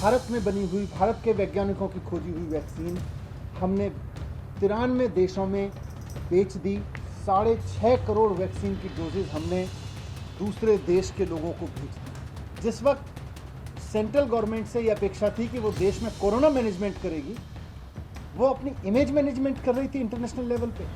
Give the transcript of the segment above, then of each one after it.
भारत में बनी हुई, भारत के वैज्ञानिकों की खोजी हुई वैक्सीन हमने 93 देशों में बेच दी। 6.5 करोड़ वैक्सीन की डोजेज हमने दूसरे देश के लोगों को भेज दी। जिस वक्त सेंट्रल गवर्नमेंट से यह अपेक्षा थी कि वो देश में कोरोना मैनेजमेंट करेगी, वो अपनी इमेज मैनेजमेंट कर रही थी इंटरनेशनल लेवल पे।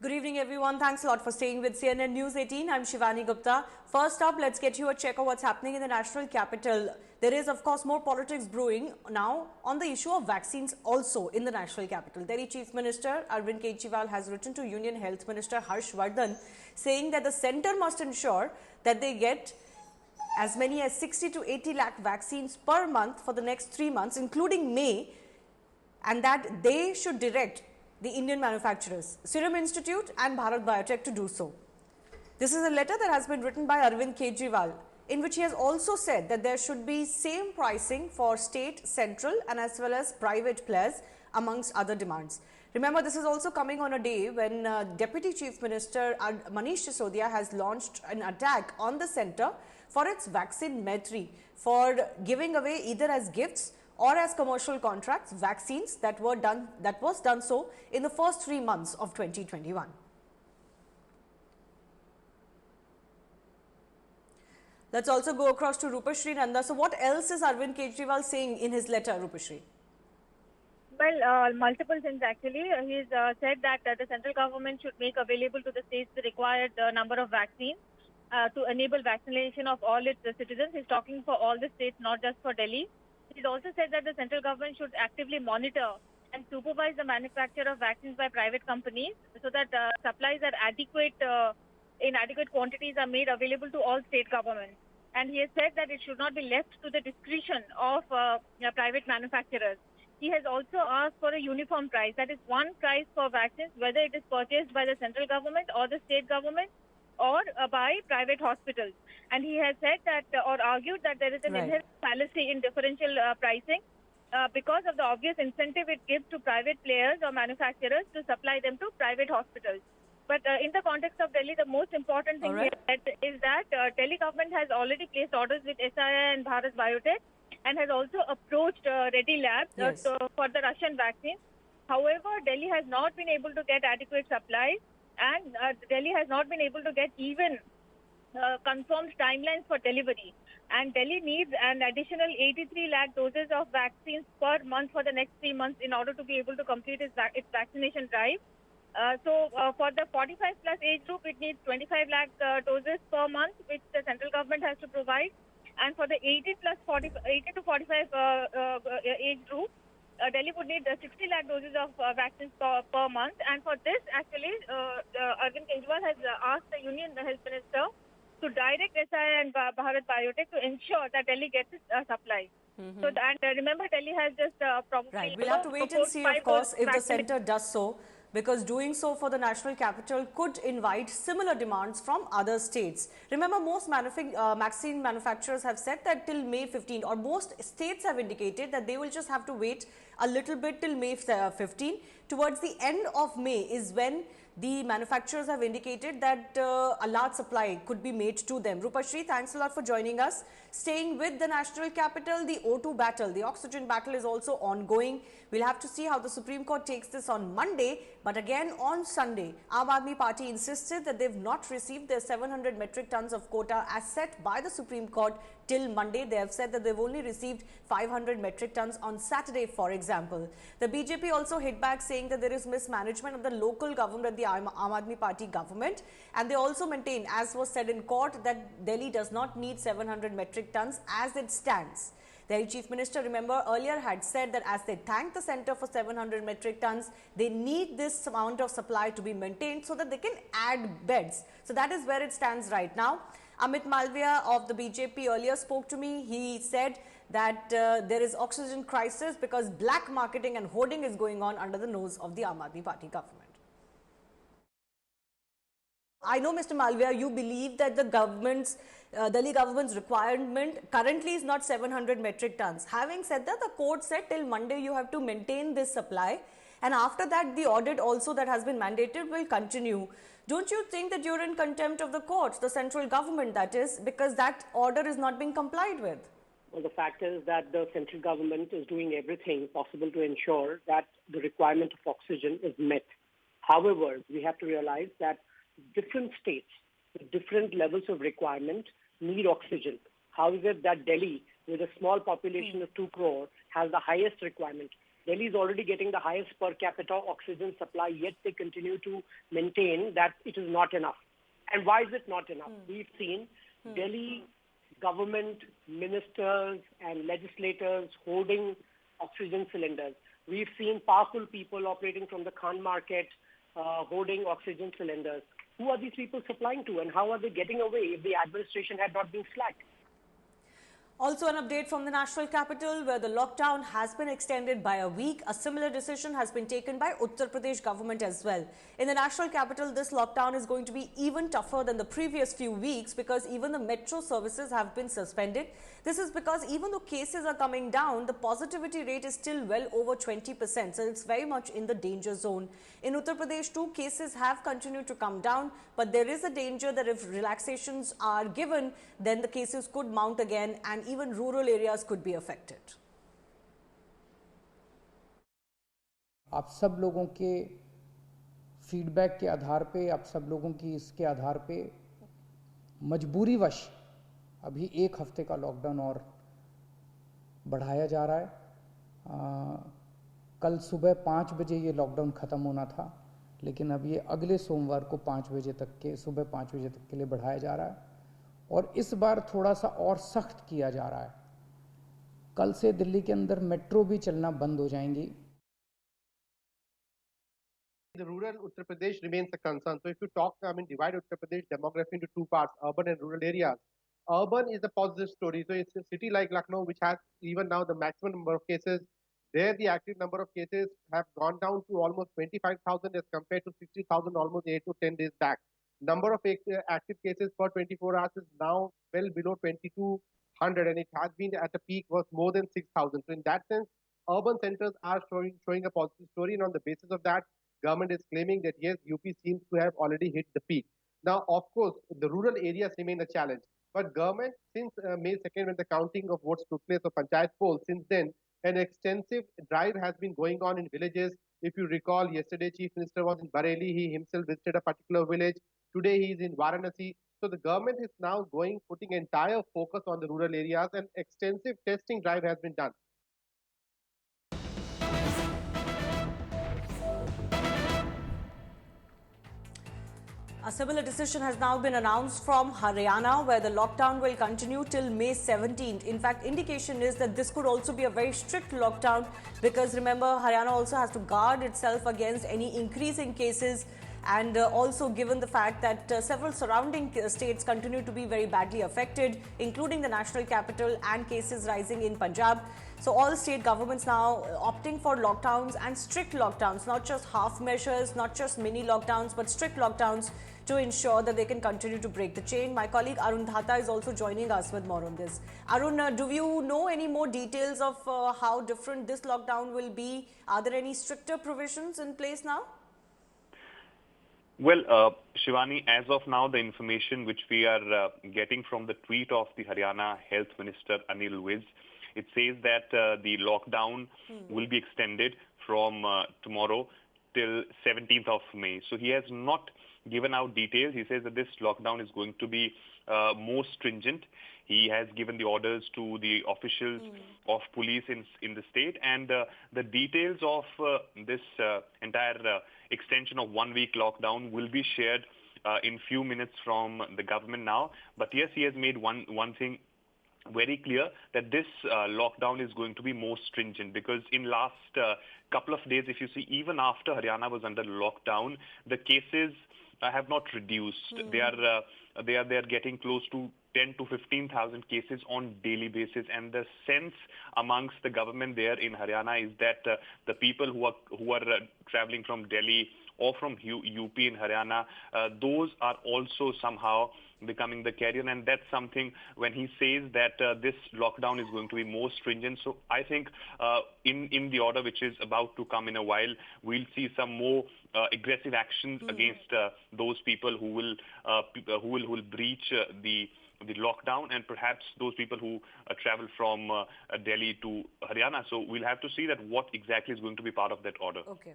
Good evening, everyone. Thanks a lot for staying with CNN News 18. I'm Shivani Gupta. First up, let's get you a check of what's happening in the national capital. There is, of course, more politics brewing now on the issue of vaccines also in the national capital. Delhi Chief Minister Arvind Kejriwal has written to Union Health Minister Harsh Vardhan saying that the centre must ensure that they get as many as 60 to 80 lakh vaccines per month for the next 3 months, including May, and that they should direct the Indian manufacturers, Serum Institute and Bharat Biotech, to do so. This is a letter that has been written by Arvind Kejriwal, in which he has also said that there should be same pricing for state, central and as well as private players, amongst other demands. Remember, this is also coming on a day when Deputy Chief Minister Manish Sisodia has launched an attack on the centre for its vaccine Maitri, for giving away either as gifts or as commercial contracts vaccines that was done so in the first 3 months of 2021. Let's also go across to Rupashri Nanda. So what else is Arvind Kejriwal saying in his letter, Rupashri? Well, multiple things actually. He's said that the central government should make available to the states the required number of vaccines to enable vaccination of all its citizens. He's talking for all the states, not just for Delhi. It also said that the central government should actively monitor and supervise the manufacture of vaccines by private companies so that supplies are adequate, in adequate quantities are made available to all state governments. And he has said that it should not be left to the discretion of private manufacturers. He has also asked for a uniform price, that is one price for vaccines, whether it is purchased by the central government or the state government or by private hospitals. And he has said that or argued that there is an inherent fallacy in differential pricing because of the obvious incentive it gives to private players or manufacturers to supply them to private hospitals. But in the context of Delhi, the most important thing he said is that Delhi government has already placed orders with SII and Bharat Biotech and has also approached Reddy Labs for the Russian vaccine. However, Delhi has not been able to get adequate supplies, and Delhi has not been able to get even confirmed timelines for delivery. And Delhi needs an additional 83 lakh doses of vaccines per month for the next 3 months in order to be able to complete its vaccination drive. So for the 45 plus age group, it needs 25 lakh doses per month, which the central government has to provide. And for the 80 to 45 age group, Delhi would need 60 lakh doses of vaccines per month. And for this, actually, Arvind Kejriwal has asked the Union Health Minister to direct SII and Bharat Biotech to ensure that Delhi gets its supply. So, and remember, Delhi has just probably... Right, we'll have to wait and see, of course, if the centre does so, because doing so for the national capital could invite similar demands from other states. Remember, most vaccine manufacturers have said that till May 15, or most states have indicated that they will just have to wait a little bit till May 15. Towards the end of May is when the manufacturers have indicated that a large supply could be made to them. Rupashri, thanks a lot for joining us. Staying with the national capital, the O2 battle, the oxygen battle is also ongoing. We'll have to see how the Supreme Court takes this on Monday. But again, on Sunday, Aam Aadmi Party insisted that they've not received their 700 metric tons of quota as set by the Supreme Court till Monday. They have said that they've only received 500 metric tons on Saturday, for example. The BJP also hit back saying that there is mismanagement of the local government, the Aam Aadmi Party government. And they also maintain, as was said in court, that Delhi does not need 700 metric tons as it stands. The Chief Minister, remember, earlier had said that as they thank the centre for 700 metric tons, they need this amount of supply to be maintained so that they can add beds. So that is where it stands right now. Amit Malviya of the BJP earlier spoke to me. He said that there is oxygen crisis because black marketing and hoarding is going on under the nose of the Aam Aadmi Party government. I know, Mr. Malviya, you believe that the Delhi government's requirement currently is not 700 metric tons. Having said that, the court said till Monday you have to maintain this supply. And after that, the audit also that has been mandated will continue. Don't you think that you're in contempt of the courts, the central government that is, because that order is not being complied with? Well, the fact is that the central government is doing everything possible to ensure that the requirement of oxygen is met. However, we have to realize that different states with different levels of requirement need oxygen. How is it that Delhi, with a small population of 2 crore, has the highest requirement? Delhi is already getting the highest per capita oxygen supply, yet they continue to maintain that it is not enough. And why is it not enough? We've seen Delhi government ministers and legislators hoarding oxygen cylinders. We've seen powerful people operating from the Khan market hoarding oxygen cylinders. Who are these people supplying to, and how are they getting away if the administration had not been slack? Also, an update from the national capital where the lockdown has been extended by a week. A similar decision has been taken by Uttar Pradesh government as well. In the national capital, this lockdown is going to be even tougher than the previous few weeks because even the metro services have been suspended. This is because even though cases are coming down, the positivity rate is still well over 20%. So it's very much in the danger zone. In Uttar Pradesh too, cases have continued to come down, but there is a danger that if relaxations are given, then the cases could mount again and even rural areas could be affected. आप सब लोगों के feedback के आधार पे, आप सब लोगों की इसके आधार पे मजबूरीवश अभी 1 हफ्ते का लॉकडाउन और बढ़ाया जा रहा है। कल सुबह 5 बजे ये लॉकडाउन ख़त्म होना था, लेकिन अब ये अगले सोमवार को 5 बजे तक के सुबह 5 बजे तक के लिए बढ़ाया जा रहा है और इस बार थोड़ा सा और सख्त किया जा रहा है। कल से दिल्ली के अंदर मेट्रो भी चलना बंद हो जाएंगी। The rural Uttar Pradesh remains a concern. So if you talk, divide Uttar Pradesh demography into 2 parts, urban and rural areas. Urban is a positive story. So it's a city like Lucknow, which has even now the maximum number of cases. There, the active number of cases have gone down to almost 25,000 as compared to 60,000 almost 8 to 10 days back. Number of active cases per 24 hours is now well below 2,200, and it has been at the peak was more than 6,000. So in that sense, urban centers are showing a positive story, and on the basis of that, government is claiming that yes, UP seems to have already hit the peak. Now, of course, the rural areas remain a challenge. But government, since May 2nd, when the counting of votes took place, of panchayat polls, since then, an extensive drive has been going on in villages. If you recall, yesterday Chief Minister was in Bareilly. He himself visited a particular village. Today he is in Varanasi. So the government is now putting entire focus on the rural areas, and extensive testing drive has been done. A similar decision has now been announced from Haryana, where the lockdown will continue till May 17th. In fact, indication is that this could also be a very strict lockdown because remember, Haryana also has to guard itself against any increase in cases, and also given the fact that several surrounding states continue to be very badly affected, including the national capital, and cases rising in Punjab. So all state governments now opting for lockdowns and strict lockdowns, not just half measures, not just mini lockdowns, but strict lockdowns to ensure that they can continue to break the chain. My colleague Arun Dhata is also joining us with more on this. Arun, do you know any more details of how different this lockdown will be? Are there any stricter provisions in place now? Well, Shivani, as of now, the information which we are getting from the tweet of the Haryana Health Minister Anil Viz, it says that the lockdown will be extended from tomorrow till 17th of May. So he has not given out details. He says that this lockdown is going to be more stringent. He has given the orders to the officials of police in the state, and the details of this entire extension of 1 week lockdown will be shared in few minutes from the government now. But yes, he has made one thing very clear, that this lockdown is going to be more stringent, because in last couple of days, if you see, even after Haryana was under lockdown, the cases have not reduced. They are getting close to 10 to 15,000 cases on daily basis, and the sense amongst the government there in Haryana is that the people who are traveling from Delhi or from UP in Haryana, those are also somehow becoming the carrier, and that's something when he says that this lockdown is going to be more stringent. So I think in the order which is about to come in a while, we'll see some more aggressive actions against those people who will breach the lockdown, and perhaps those people who travel from Delhi to Haryana. So we'll have to see that what exactly is going to be part of that order. Okay.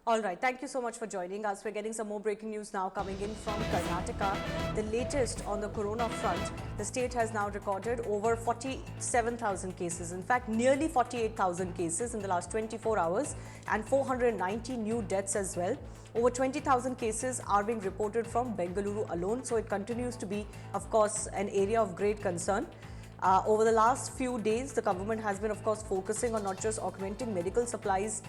All right, thank you so much for joining us. We're getting some more breaking news now coming in from Karnataka. The latest on the corona front, the state has now recorded over 47,000 cases. In fact, nearly 48,000 cases in the last 24 hours and 490 new deaths as well. Over 20,000 cases are being reported from Bengaluru alone. So it continues to be, of course, an area of great concern. Over the last few days, the government has been, of course, focusing on not just augmenting medical supplies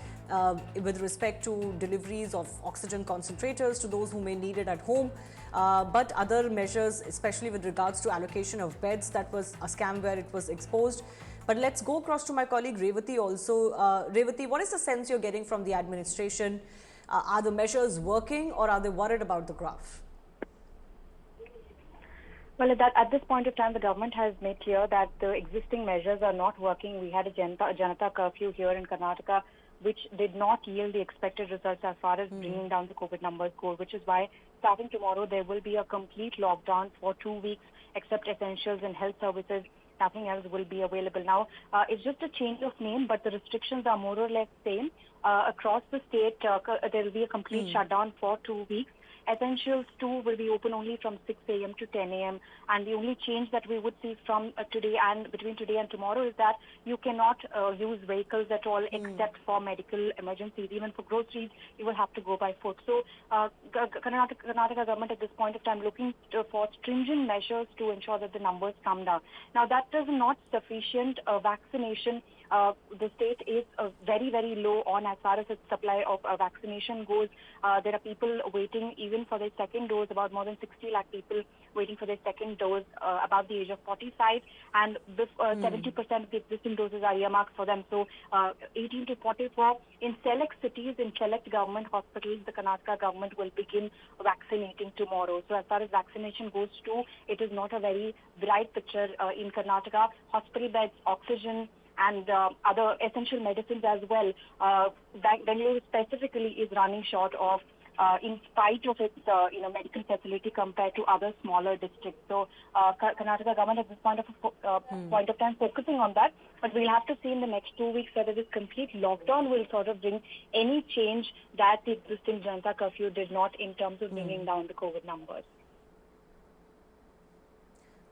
with respect to deliveries of oxygen concentrators to those who may need it at home, but other measures, especially with regards to allocation of beds. That was a scam where it was exposed. But let's go across to my colleague Revati also. Revati, what is the sense you're getting from the administration? Are the measures working, or are they worried about the graph? Well, at this point of time, the government has made clear that the existing measures are not working. We had a Janata curfew here in Karnataka, which did not yield the expected results as far as bringing down the COVID numbers go, which is why starting tomorrow, there will be a complete lockdown for 2 weeks, except essentials and health services. Nothing else will be available. Now, it's just a change of name, but the restrictions are more or less same. Across the state, there will be a complete shutdown for 2 weeks. Essentials too will be open only from 6 a.m. to 10 a.m. And the only change that we would see from today and between today and tomorrow is that you cannot use vehicles at all except for medical emergencies. Even for groceries, you will have to go by foot. So Karnataka government at this point of time looking for stringent measures to ensure that the numbers come down. Now that is not sufficient. Vaccination, the state is very, very low on as far as its supply of vaccination goes. There are people waiting even for their second dose, about more than 60 lakh people waiting for their second dose above the age of 45, and 70% of the existing doses are earmarked for them. So 18 to 44 in select cities, in select government hospitals, the Karnataka government will begin vaccinating tomorrow. So as far as vaccination goes too, it is not a very bright picture in Karnataka. Hospital beds, oxygen, and other essential medicines as well. Bengaluru specifically is running short of, in spite of its medical facility compared to other smaller districts. So Karnataka government at this point of time focusing on that. But we'll have to see in the next 2 weeks whether this complete lockdown will sort of bring any change that the existing Janata curfew did not in terms of bringing down the COVID numbers.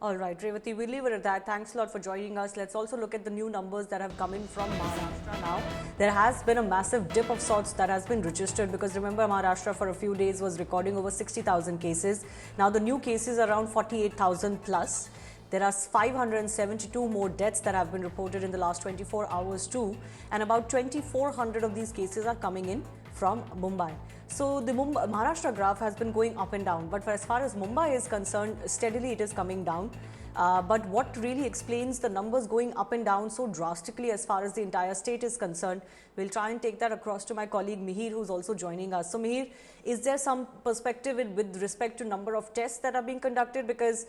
All right, Revati, we'll leave it at that. Thanks a lot for joining us. Let's also look at the new numbers that have come in from Maharashtra now. There has been a massive dip of sorts that has been registered because remember Maharashtra for a few days was recording over 60,000 cases. Now the new cases are around 48,000 plus. There are 572 more deaths that have been reported in the last 24 hours too. And about 2,400 of these cases are coming in from Mumbai. So the Maharashtra graph has been going up and down, but as far as Mumbai is concerned, steadily it is coming down. But what really explains the numbers going up and down so drastically as far as the entire state is concerned, we'll try and take that across to my colleague Mihir, who's also joining us. So Mihir, is there some perspective with respect to number of tests that are being conducted? Because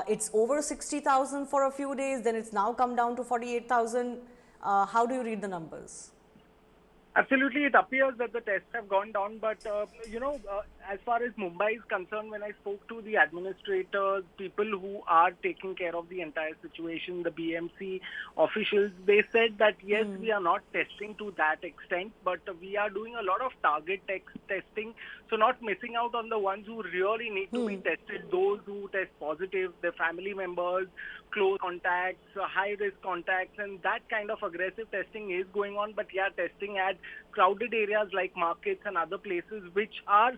it's over 60,000 for a few days, then it's now come down to 48,000. How do you read the numbers? Absolutely, it appears that the tests have gone down, but as far as Mumbai is concerned, when I spoke to the administrators, people who are taking care of the entire situation, the BMC officials, they said that yes, we are not testing to that extent, but we are doing a lot of target testing, so not missing out on the ones who really need to be tested, those who test positive, their family members, close contacts, high-risk contacts, and that kind of aggressive testing is going on, but yeah, testing at crowded areas like markets and other places which are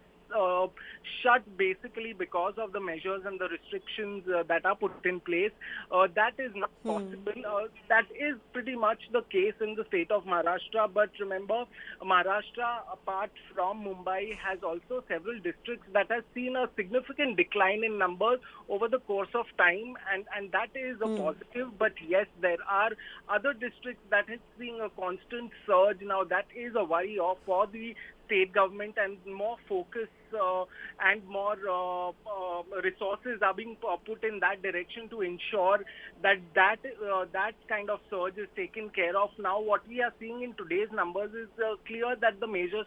shut basically because of the measures and the restrictions that are put in place. That is not possible. That is pretty much the case in the state of Maharashtra. But remember, Maharashtra, apart from Mumbai, has also several districts that has seen a significant decline in numbers over the course of time, and that is a positive. But yes, there are other districts that is seeing a constant surge. Now that is a worry for the state government, and more focus and more resources are being put in that direction to ensure that kind of surge is taken care of. Now, what we are seeing in today's numbers is clear that the major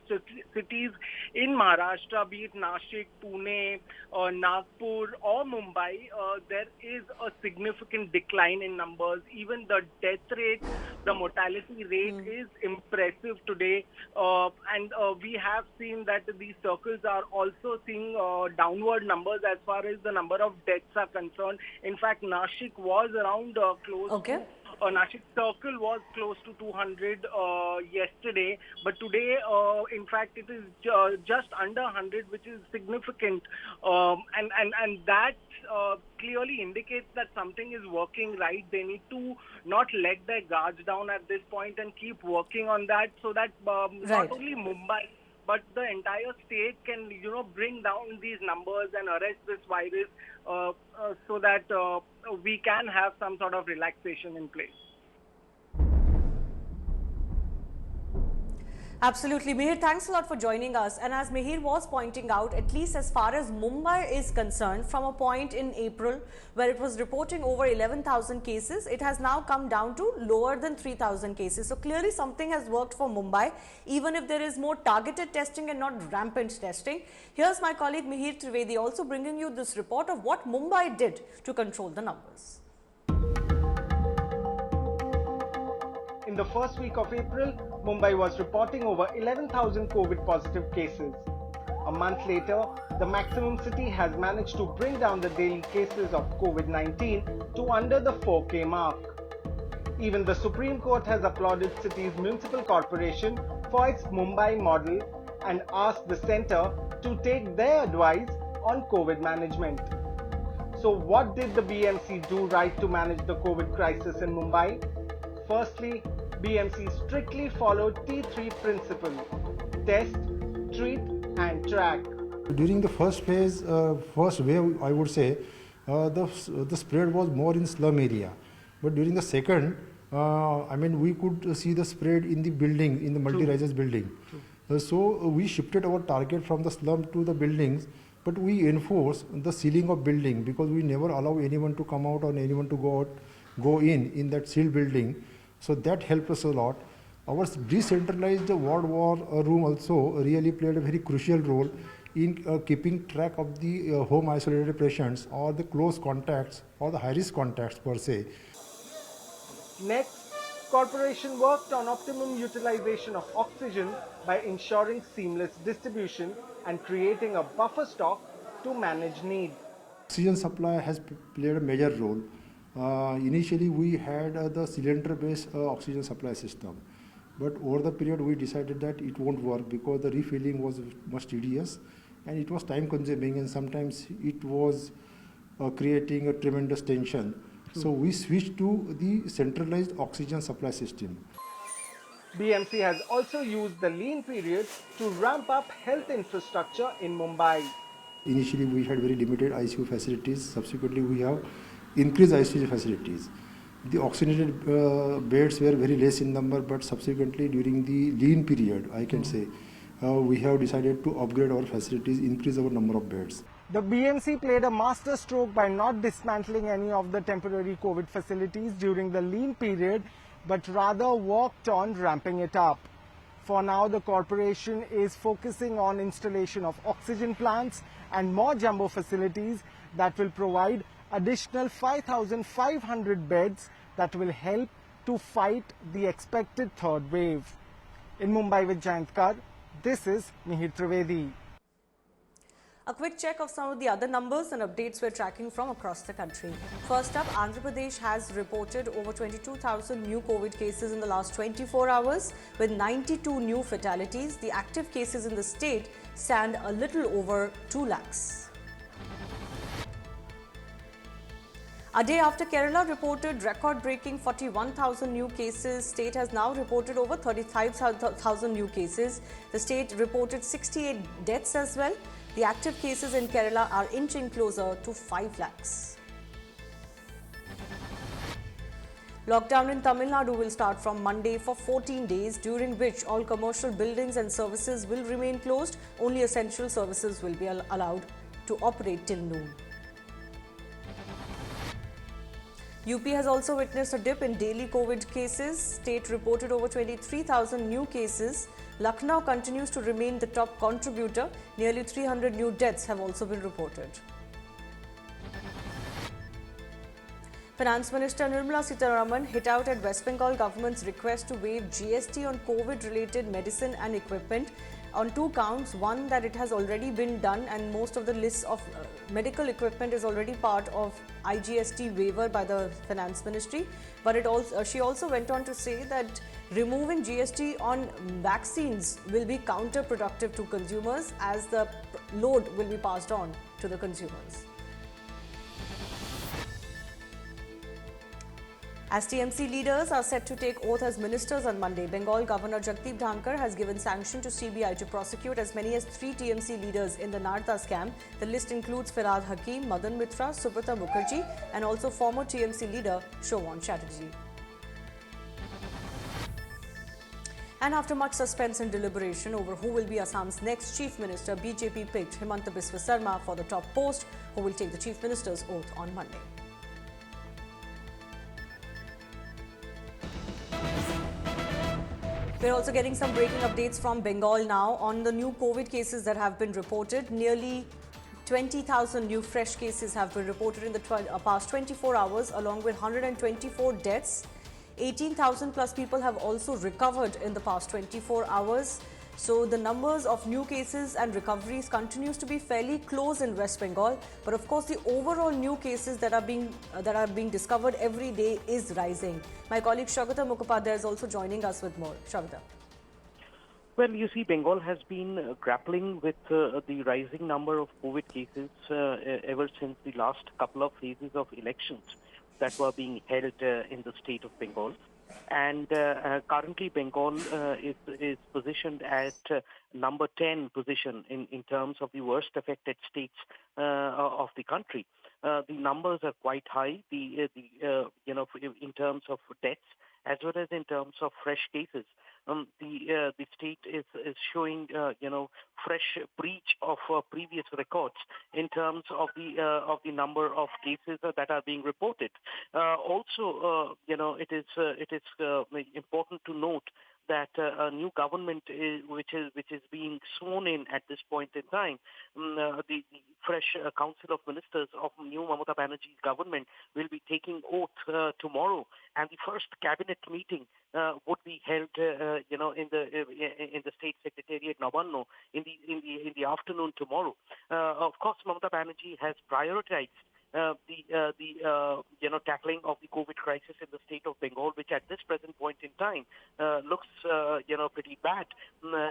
cities in Maharashtra, be it Nashik, Pune, Nagpur or Mumbai, there is a significant decline in numbers. Even the death rate, the mortality rate is impressive today. And we have seen that these circles are also seeing downward numbers as far as the number of deaths are concerned. In fact, Nashik was around close to Nashik circle was close to 200 yesterday, but today, in fact, it is just under 100, which is significant, and that clearly indicates that something is working right. They need to not let their guards down at this point and keep working on that, so that not only Mumbai but the entire state can, bring down these numbers and arrest this virus, so that we can have some sort of relaxation in place. Absolutely. Mihir, thanks a lot for joining us. And as Mihir was pointing out, at least as far as Mumbai is concerned, from a point in April where it was reporting over 11,000 cases, it has now come down to lower than 3,000 cases. So clearly something has worked for Mumbai, even if there is more targeted testing and not rampant testing. Here's my colleague Mihir Trivedi also bringing you this report of what Mumbai did to control the numbers. In the first week of April, Mumbai was reporting over 11,000 COVID positive cases. A month later, the maximum city has managed to bring down the daily cases of COVID-19 to under the 4K mark. Even the Supreme Court has applauded city's municipal corporation for its Mumbai model and asked the centre to take their advice on COVID management. So what did the BMC do right to manage the COVID crisis in Mumbai? Firstly, BMC strictly followed T3 principle: test, treat and track. During the first phase, first wave, I would say, the spread was more in slum area. But during the second, we could see the spread in the building, in the multi-rises building. So we shifted our target from the slum to the buildings, but we enforced the ceiling of building because we never allow anyone to come out or anyone to go in that sealed building. So that helped us a lot. Our decentralized ward war room also really played a very crucial role in keeping track of the home isolated patients or the close contacts or the high risk contacts per se. Next, corporation worked on optimum utilization of oxygen by ensuring seamless distribution and creating a buffer stock to manage need. Oxygen supply has played a major role. Initially, we had the cylinder-based oxygen supply system, but over the period, we decided that it won't work because the refilling was much tedious and it was time-consuming, and sometimes it was creating a tremendous tension. So we switched to the centralized oxygen supply system. BMC has also used the lean period to ramp up health infrastructure in Mumbai. Initially, we had very limited ICU facilities. Subsequently, we have increased ICU facilities. The oxygenated beds were very less in number, but subsequently during the lean period, I can say, we have decided to upgrade our facilities, increase our number of beds. The BMC played a master stroke by not dismantling any of the temporary COVID facilities during the lean period, but rather worked on ramping it up. For now, the corporation is focusing on installation of oxygen plants and more jumbo facilities that will provide additional 5,500 beds that will help to fight the expected third wave. In Mumbai with Jayantkar, this is Mihir Trivedi. A quick check of some of the other numbers and updates we're tracking from across the country. First up, Andhra Pradesh has reported over 22,000 new COVID cases in the last 24 hours with 92 new fatalities. The active cases in the state stand a little over 2 lakhs. A day after Kerala reported record-breaking 41,000 new cases, state has now reported over 35,000 new cases. The state reported 68 deaths as well. The active cases in Kerala are inching closer to 5 lakhs. Lockdown in Tamil Nadu will start from Monday for 14 days, during which all commercial buildings and services will remain closed. Only essential services will be allowed to operate till noon. UP has also witnessed a dip in daily COVID cases. State reported over 23,000 new cases. Lucknow continues to remain the top contributor. Nearly 300 new deaths have also been reported. Finance Minister Nirmala Sitharaman hit out at West Bengal government's request to waive GST on COVID-related medicine and equipment on two counts. One, that it has already been done and most of the lists of medical equipment is already part of IGST waiver by the Finance Ministry. But she also went on to say that removing GST on vaccines will be counterproductive to consumers, as the load will be passed on to the consumers. As TMC leaders are set to take oath as ministers on Monday, Bengal Governor Jagdeep Dhankar has given sanction to CBI to prosecute as many as 3 TMC leaders in the Narta scam. The list includes Firhad Hakim, Madan Mitra, Subrata Mukherjee and also former TMC leader Shovan Chatterjee. And after much suspense and deliberation over who will be Assam's next Chief Minister, BJP picked Himanta Biswa Sarma for the top post, who will take the Chief Minister's oath on Monday. We're also getting some breaking updates from Bengal now on the new COVID cases that have been reported. Nearly 20,000 new fresh cases have been reported in the past 24 hours, along with 124 deaths. 18,000 plus people have also recovered in the past 24 hours. So the numbers of new cases and recoveries continues to be fairly close in West Bengal. But of course, the overall new cases that are being discovered every day is rising. My colleague Shagata Mukhopadhyay is also joining us with more. Shagata. Well, you see, Bengal has been grappling with the rising number of COVID cases ever since the last couple of phases of elections that were being held in the state of Bengal. And currently, Bengal is positioned at number 10 position in terms of the worst affected states of the country. The numbers are quite high. In terms of deaths as well as in terms of fresh cases. The state is showing fresh breach of previous records in terms of the number of cases that are being reported. Also, it is important to note that a new government which is being sworn in at this point in time, the fresh Council of Ministers of new Mamata Banerjee's government will be taking oath tomorrow, and the first cabinet meeting would be held, in the state secretariat Nabanno in the afternoon tomorrow. Of course, Mamata Banerjee has prioritized the tackling of the COVID crisis in the state of Bengal, which at this present point in time looks pretty bad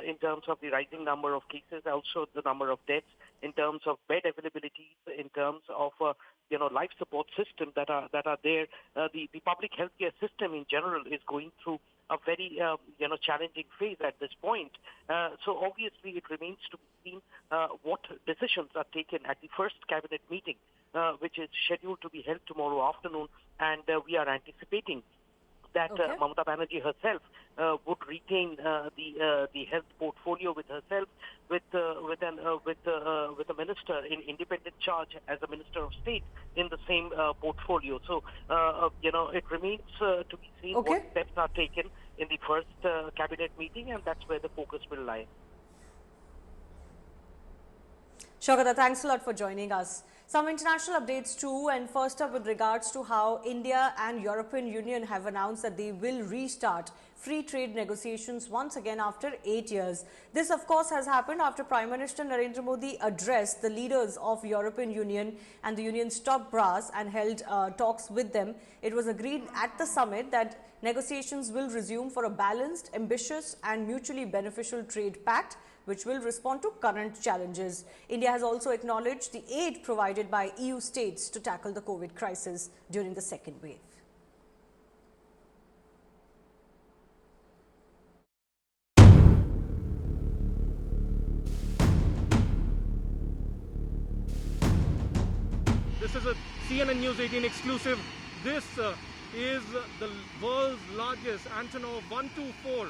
in terms of the rising number of cases, also the number of deaths, in terms of bed availability, in terms of life support systems that are there. The public healthcare system in general is going through a very challenging phase at this point. So obviously it remains to be seen what decisions are taken at the first cabinet meeting, which is scheduled to be held tomorrow afternoon, and we are anticipating that Mamata Banerjee herself would retain the health portfolio with herself, with a minister in independent charge as a minister of state in the same portfolio. So it remains to be seen what steps are taken in the first cabinet meeting, and that's where the focus will lie. Shagata, thanks a lot for joining us. Some international updates too, and first up with regards to how India and European Union have announced that they will restart free trade negotiations once again after 8 years. This of course has happened after Prime Minister Narendra Modi addressed the leaders of European Union and the Union's top brass and held talks with them. It was agreed at the summit that negotiations will resume for a balanced, ambitious and mutually beneficial trade pact which will respond to current challenges. India has also acknowledged the aid provided by EU states to tackle the COVID crisis during the second wave. This is a CNN News 18 exclusive. This is the world's largest Antonov 124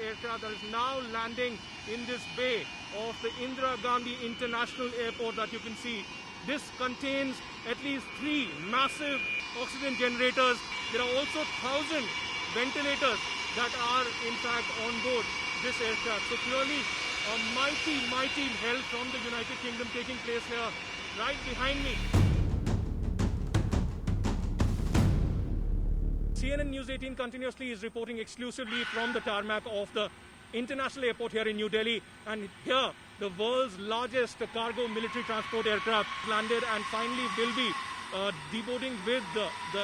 aircraft that is now landing in this bay of the Indira Gandhi International Airport that you can see. This contains at least 3 massive oxygen generators. There are also 1,000 ventilators that are in fact on board this aircraft. So clearly a mighty help from the United Kingdom taking place here right behind me. CNN News 18 continuously is reporting exclusively from the tarmac of the International Airport here in New Delhi, and here the world's largest cargo military transport aircraft landed and finally will be deboarding with the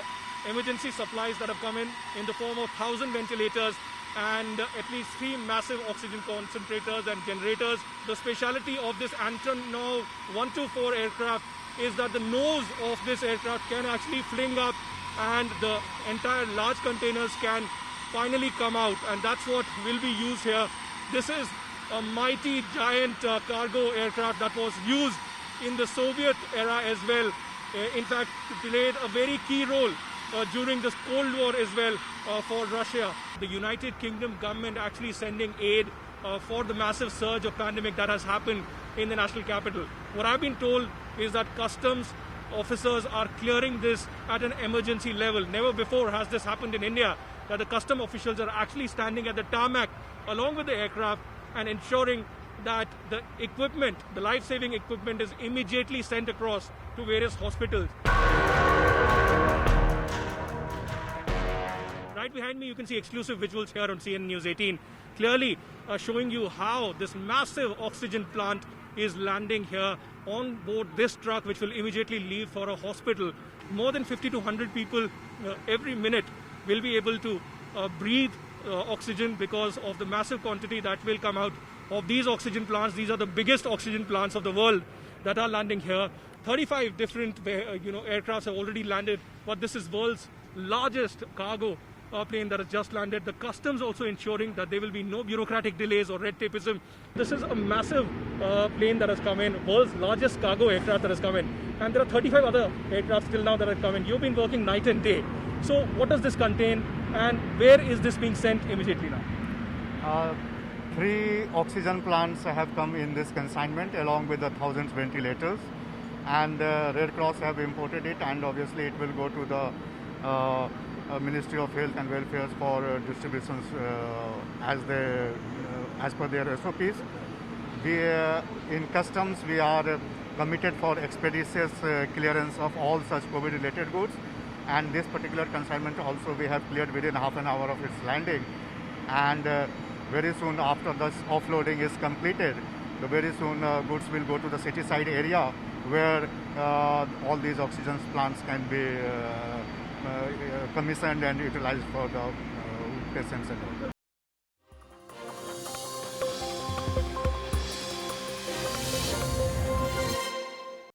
emergency supplies that have come in the form of 1,000 ventilators and at least 3 massive oxygen concentrators and generators. The speciality of this Antonov 124 aircraft is that the nose of this aircraft can actually fling up and the entire large containers can finally come out, and that's what will be used here. This is a mighty giant cargo aircraft that was used in the Soviet era as well. In fact, it played a very key role during this Cold War as well for Russia. The United Kingdom government actually sending aid for the massive surge of pandemic that has happened in the national capital. What I've been told is that customs officers are clearing this at an emergency level. Never before has this happened in India, that the custom officials are actually standing at the tarmac along with the aircraft and ensuring that the equipment, the life-saving equipment, is immediately sent across to various hospitals. Right behind me you can see exclusive visuals here on CNN News 18, clearly showing you how this massive oxygen plant is landing here on board this truck, which will immediately leave for a hospital. More than 50 to 100 people every minute will be able to breathe oxygen because of the massive quantity that will come out of these oxygen plants. These are the biggest oxygen plants of the world that are landing here. 35 different aircrafts have already landed, but this is world's largest cargo plane that has just landed. The customs also ensuring that there will be no bureaucratic delays or red tapeism. This is a massive plane that has come in, world's largest cargo aircraft that has come in. And there are 35 other aircraft still now that have come in. You've been working night and day. So what does this contain and where is this being sent immediately now? 3 oxygen plants have come in this consignment along with the 1,000 ventilators, and Red Cross have imported it, and obviously it will go to the Ministry of Health and Welfare for distributions as per their SOPs. In customs we are committed for expeditious clearance of all such COVID-related goods, and this particular consignment also we have cleared within half an hour of its landing, and very soon after this offloading is completed, very soon goods will go to the city side area where all these oxygen plants can be commissioned and utilized for the patients and all.